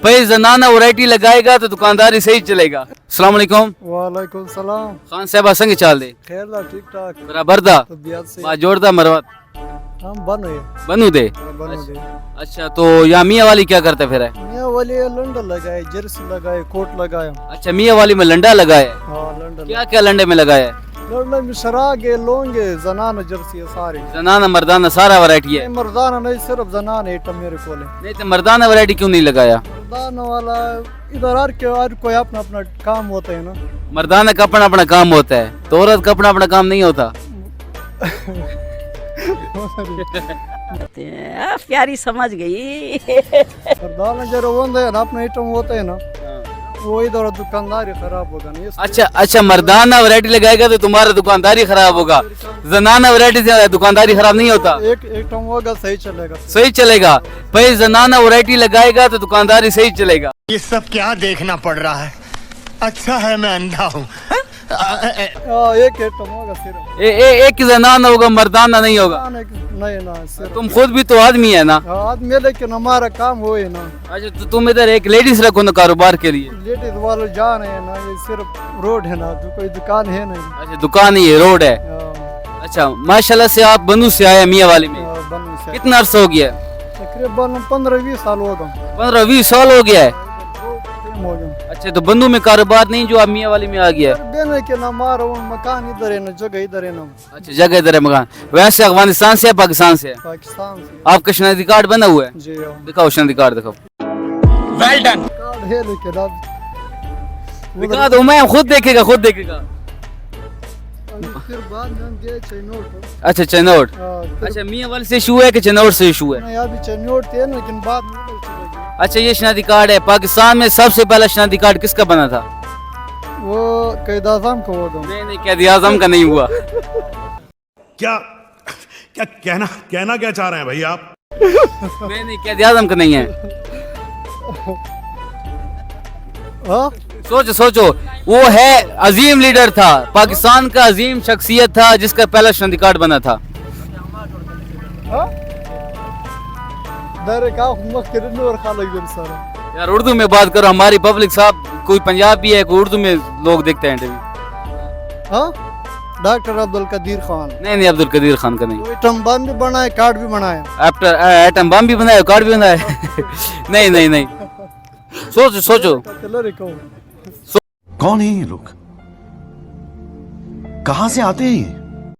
भाई जनाना वैरायटी लगाएगा तो दुकानदारी सही चलेगा। अस्सलाम वालेकुम। वालेकुम सलाम। खान साहब संग चाल दे खैर ला ठीक ठाक बराबर दा तबीयत से बा जोड़दा मरवत हम बन हुए बनू दे। बन हुए अच्छा तो यहाँ मियाँ वाली क्या करता फिर है? मियाँ वाली लंडा लगाए जर्सी लगाए कोट लगाया। अच्छा मियाँ वाली में लंडा लगाया है। हाँ लंडा क्या क्या लंडे में लगाया है? लंडा में शरागे लोंगे जनाना जर्सी है सारी जनाना मर्दाना सारा वैरायटी है। मर्दाना नहीं सिर्फ जनाना आइटम मेरे को नहीं तो मर्दाना वैरायटी क्यों नहीं लगाया? मर्दाना वाला इधर हर कोई अपना अपना काम होता है ना। मर्दाना का अपना अपना काम होता है तो औरत का अपना अपना काम नहीं होता। प्यारी समझ गई। मर्दाना जरा होता है ना अपना आइटम होता है ना वो इधर दुकानदारी खराब होगा ना। अच्छा अच्छा मर्दाना वैरायटी लगाएगा तो तुम्हारा दुकानदारी खराब होगा, जनाना वैरायटी से दुकानदारी खराब नहीं होता। एक आइटम होगा सही चलेगा। सही चलेगा भाई, जनाना वैरायटी लगाएगा तो दुकानदारी सही चलेगा। ये सब क्या देखना पड़ रहा है? अच्छा है मैं अंधा हूँ। एक आइटम होगा सिर्फ एक ही जनाना होगा, मर्दाना नहीं होगा। नहीं ना सिर्फ तुम खुद भी तो आदमी है ना। आदमी लेकिन हमारा काम हो है ना। अच्छा तो तुम इधर एक लेडीज रखो ना कारोबार के लिए। लेडीज वाले जान है ना, ये सिर्फ रोड है ना, कोई दुकान है नहीं। अच्छा दुकान ही है, रोड है। अच्छा माशाल्लाह से आप बंदू से आए मियाँ वाली में, कितना अर्सा हो गया? तकरीबन 15-20 साल होगा। 15-20 साल हो गया है। हो गया। अच्छा तो बंदू में कारोबार नहीं जो आप मियाँ वाली में आ गया है? देने के ना हमारा मकान इधर है ना, जगह इधर है ना। अच्छा जगह इधर है मकान। वैसे अफगानिस्तान से है पाकिस्तान से है? पाकिस्तान से। आपका शनाख्ती कार्ड बना हुआ है? जी हाँ। दिखाओ शनाख्ती कार्ड दिखाओ। Well done. कार्ड है लेकिन अब दिखा दो, मैं खुद देखेगा खुद देखेगा। फिर बाद में हम गए चैनोट। अच्छा चनौट। फिर अच्छा मियाँ वाली से इशू है कि चनौट से इशू है? नहीं अभी चैनोट थे लेकिन बाद में उधर चले गए। अच्छा ये शनाख्ती कार्ड है। पाकिस्तान में सबसे पहला शनाख्ती कार्ड किसका बना था? वो कैद आज़म का होगा। नहीं कैद आज़म का नहीं हुआ। क्या क्या कहना क्या चाह रहे हैं भाई आप? नहीं कैद आज़म का नहीं है। हाँ सोचो सोचो, वो है अजीम लीडर था, पाकिस्तान का अजीम शख्सियत था जिसका पहला शनाख्ती कार्ड बना था। हाँ दर का मक्कर नूर खालिक बिन सारा। यार उर्दू में बात करो, हमारी पब्लिक साहब कोई पंजाबी है कोई उर्दू में लोग देखते हैं टीवी। हाँ डॉक्टर अब्दुल कदीर खान। नहीं अब्दुल कदीर खान का नहीं। एटम बम भी बनाए, कार्ड भी बनाया। आफ्टर एटम बम भी बनाया, कार्ड भी बनाया। नहीं सोचो सोचो। कौन है ये लोग? कहाँ से आते हैं ये?